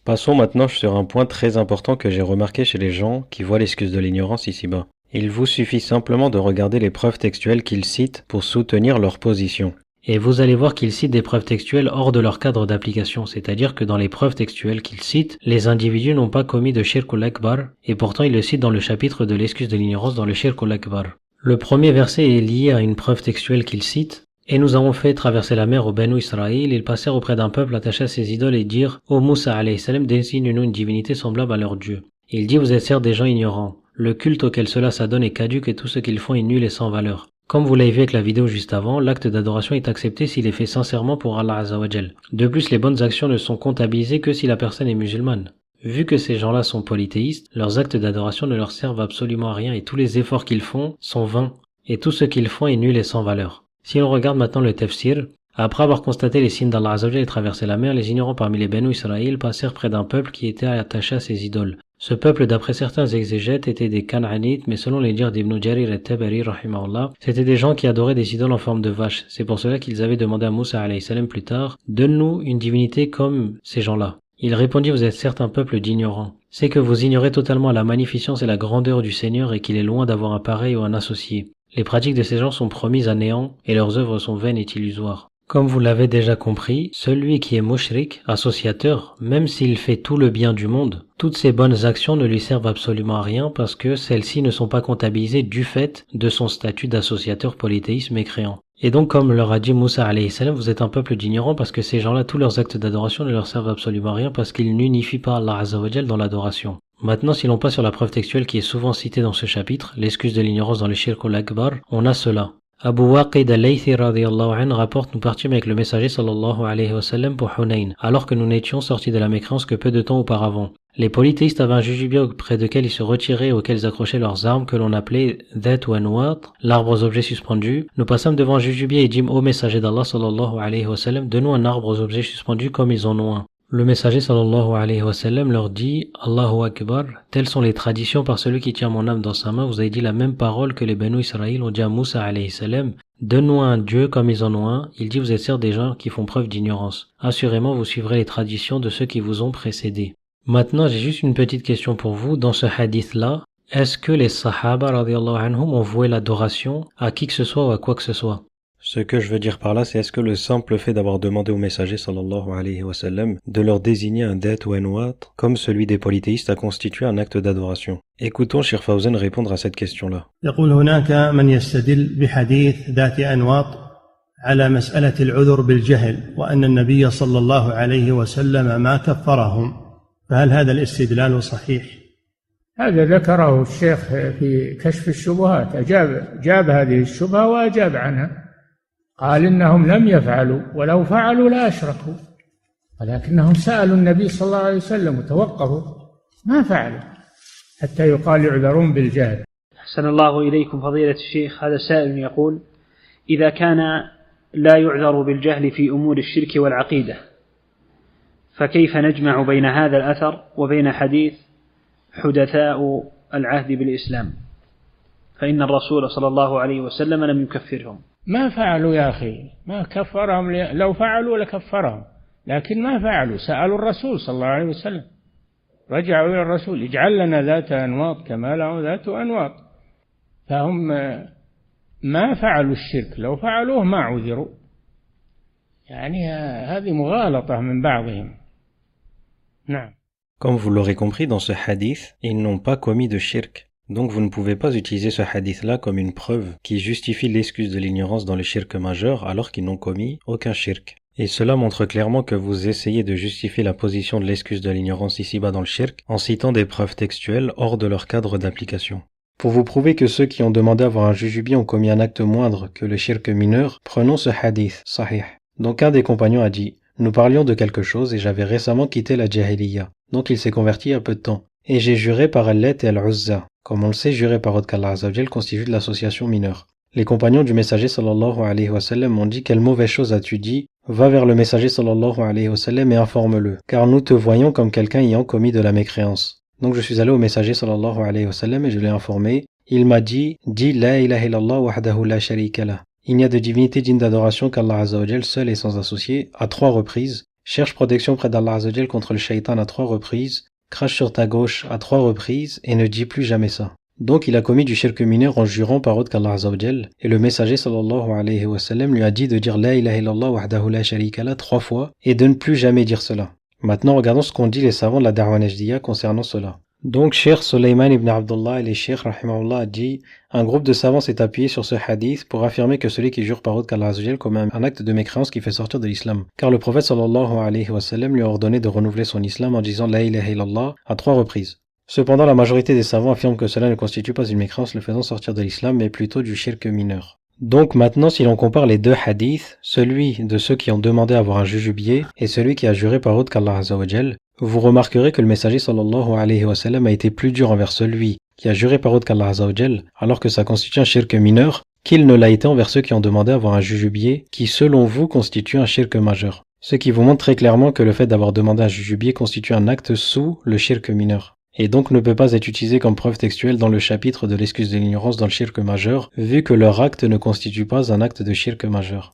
Passons maintenant sur un point très important que j'ai remarqué chez les gens qui voient l'excuse de l'ignorance ici-bas. Il vous suffit simplement de regarder les preuves textuelles qu'ils citent pour soutenir leur position. Et vous allez voir qu'ils citent des preuves textuelles hors de leur cadre d'application, c'est-à-dire que dans les preuves textuelles qu'ils citent, les individus n'ont pas commis de shirkul akbar, et pourtant ils le citent dans le chapitre de l'excuse de l'ignorance dans le shirkul akbar. Le premier verset est lié à une preuve textuelle qu'ils citent. Et nous avons fait traverser la mer au Banu Israël, ils passèrent auprès d'un peuple attaché à ses idoles et dirent « Ô Moussa alayhi salam, désigne-nous une divinité semblable à leur Dieu. » Il dit « Vous êtes certes des gens ignorants. Le culte auquel cela s'adonne est caduque et tout ce qu'ils font est nul et sans valeur. » Comme vous l'avez vu avec la vidéo juste avant, l'acte d'adoration est accepté s'il est fait sincèrement pour Allah Azza wa Jal. De plus, les bonnes actions ne sont comptabilisées que si la personne est musulmane. Vu que ces gens-là sont polythéistes, leurs actes d'adoration ne leur servent absolument à rien et tous les efforts qu'ils font sont vains. Et tout ce qu'ils font est nul et sans valeur. Si on regarde maintenant le tafsir, après avoir constaté les signes d'Allah Azza wa Jal et traversé la mer, les ignorants parmi les Banu Israël passèrent près d'un peuple qui était attaché à ses idoles. Ce peuple, d'après certains exégètes, était des Canaanites, mais selon les dires d'Ibn Jarir et Tabari, rahimahullah, c'était des gens qui adoraient des idoles en forme de vaches. C'est pour cela qu'ils avaient demandé à Moussa alayhi salam plus tard, « Donne-nous une divinité comme ces gens-là. » Il répondit, « Vous êtes certes un peuple d'ignorants. C'est que vous ignorez totalement la magnificence et la grandeur du Seigneur et qu'il est loin d'avoir un pareil ou un associé. Les pratiques de ces gens sont promises à néant et leurs œuvres sont vaines et illusoires. » Comme vous l'avez déjà compris, celui qui est mushrik, associateur, même s'il fait tout le bien du monde, toutes ses bonnes actions ne lui servent absolument à rien parce que celles-ci ne sont pas comptabilisées du fait de son statut d'associateur polythéiste mécréant. Et donc, comme leur a dit Moussa alayhi salam, vous êtes un peuple d'ignorants parce que ces gens-là, tous leurs actes d'adoration ne leur servent absolument à rien parce qu'ils n'unifient pas Allah Azza wa Jal dans l'adoration. Maintenant, si l'on passe sur la preuve textuelle qui est souvent citée dans ce chapitre, l'excuse de l'ignorance dans le shirkul akbar, on a cela. Abu Waqid al-Laythi radiyallahu anhu rapporte, nous partîmes avec le messager sallallahu alayhi wa sallam pour Hunayn, alors que nous n'étions sortis de la mécréance que peu de temps auparavant. Les polythéistes avaient un jujubé auprès duquel ils se retiraient et auquel ils accrochaient leurs armes que l'on appelait Dhat wa Anwat, l'arbre aux objets suspendus. Nous passâmes devant un jujubé et dîmes, ô messager d'Allah sallallahu alayhi wa sallam, donne-nous un arbre aux objets suspendus comme ils en ont un. Le messager sallallahu alayhi wa sallam leur dit « Allahu Akbar, telles sont les traditions par celui qui tient mon âme dans sa main, vous avez dit la même parole que les Banu Israël ont dit à Moussa alayhi salam, donne-nous un Dieu comme ils en ont un. Il dit vous êtes certes des gens qui font preuve d'ignorance. Assurément vous suivrez les traditions de ceux qui vous ont précédés. » Maintenant j'ai juste une petite question pour vous. Dans ce hadith-là, est-ce que les Sahaba radiyallahu anhum ont voué l'adoration à qui que ce soit ou à quoi que ce soit? Ce que je veux dire par là, c'est est-ce que le simple fait d'avoir demandé au messager sallallahu alayhi wa sallam de leur désigner un Dhat ou un Anwat, comme celui des polythéistes, a constitué un acte d'adoration? Écoutons Cheikh Fawzan répondre à cette question-là. يقول هناك من يستدل بحديث ذات أنواط على مسألة العذر بالجهل وأن النبي صلى الله عليه وسلم ما كفرهم فهل هذا الاستدلال صحيح؟ هذا ذكره الشيخ في كشف الشبهات، جاب هذه الشبهة وأجاب عنها، قال إنهم لم يفعلوا ولو فعلوا لأشركوا، ولكنهم سألوا النبي صلى الله عليه وسلم وتوقفوا ما فعلوا حتى يقال يعذرون بالجهل. أحسن الله إليكم فضيلة الشيخ. هذا سائل يقول إذا كان لا يعذر بالجهل في أمور الشرك والعقيدة فكيف نجمع بين هذا الأثر وبين حديث حدثاء العهد بالإسلام فإن الرسول صلى الله عليه وسلم لم يكفرهم؟ ما فعلوا يا أخي، ما كفرهم، لو فعلوا لكفرهم، لكن ما فعلوا. سألوا الرسول صلى الله عليه وسلم، رجعوا إلى الرسول اجعل لنا ذات أنواط كما لهم ذات أنواط، فهم ما فعلوا الشرك، لو فعلوه ما عذروا. يعني هذه مغالطة من بعضهم. نعم. Comme vous l'aurez compris, dans ce hadith, ils n'ont pas commis de shirk. Donc vous ne pouvez pas utiliser ce hadith-là comme une preuve qui justifie l'excuse de l'ignorance dans le shirk majeur alors qu'ils n'ont commis aucun shirk. Et cela montre clairement que vous essayez de justifier la position de l'excuse de l'ignorance ici-bas dans le shirk en citant des preuves textuelles hors de leur cadre d'application. Pour vous prouver que ceux qui ont demandé à avoir un jujubé ont commis un acte moindre que le shirk mineur, prenons ce hadith, sahih. Donc un des compagnons a dit « Nous parlions de quelque chose et j'avais récemment quitté la jahiliya. Donc il s'est converti il y a peu de temps. Et j'ai juré par Al-Lat et Al-Uzza. Comme on le sait, jurer par autre qu'Allah Azza wa Jal constitue de l'association mineure. Les compagnons du messager sallallahu alayhi wa sallam m'ont dit « Quelle mauvaise chose as-tu dit? Va vers le messager sallallahu alayhi wa sallam et informe-le, car nous te voyons comme quelqu'un ayant commis de la mécréance. » Donc je suis allé au messager sallallahu alayhi wa sallam et je l'ai informé. Il m'a dit « Dis la ilaha illallah wahdahu la sharika lah. Il n'y a de divinité digne d'adoration qu'Allah Azza wa Jal seul et sans associé, à 3 reprises. cherche protection près d'Allah Azzawajal contre le shaitan à 3 reprises, crache sur ta gauche à 3 reprises et ne dis plus jamais ça. Donc il a commis du shirk mineur en jurant par autre qu'Allah Azzawajal, et le messager sallallahu alayhi wa sallam lui a dit de dire la ilaha illallah wahdahu la sharika la 3 fois et de ne plus jamais dire cela. Maintenant regardons ce qu'ont dit les savants de la Da'wa Najdiya concernant cela. Donc Cheikh Sulayman ibn Abdullah et les Cheikh rahimahullah a dit un groupe de savants s'est appuyé sur ce hadith pour affirmer que celui qui jure par autre qu'Allah Azzawajal commet un acte de mécréance qui fait sortir de l'islam. Car le prophète sallallahu alayhi wa sallam lui a ordonné de renouveler son islam en disant la ilaha illallah à 3 reprises. Cependant, la majorité des savants affirment que cela ne constitue pas une mécréance le faisant sortir de l'islam, mais plutôt du shirk mineur. Donc maintenant, si l'on compare les deux hadiths, celui de ceux qui ont demandé à avoir un jujubier et celui qui a juré par autre qu'Allah Azzawajal, vous remarquerez que le messager sallallahu alayhi wa sallam a été plus dur envers celui qui a juré par autre qu'Allah Azzawajal, alors que ça constitue un shirk mineur, qu'il ne l'a été envers ceux qui ont demandé à avoir un jujubier, qui selon vous constitue un shirk majeur. Ce qui vous montre très clairement que le fait d'avoir demandé un jujubier constitue un acte sous le shirk mineur, et donc ne peut pas être utilisé comme preuve textuelle dans le chapitre de l'excuse de l'ignorance dans le shirk majeur, vu que leur acte ne constitue pas un acte de shirk majeur.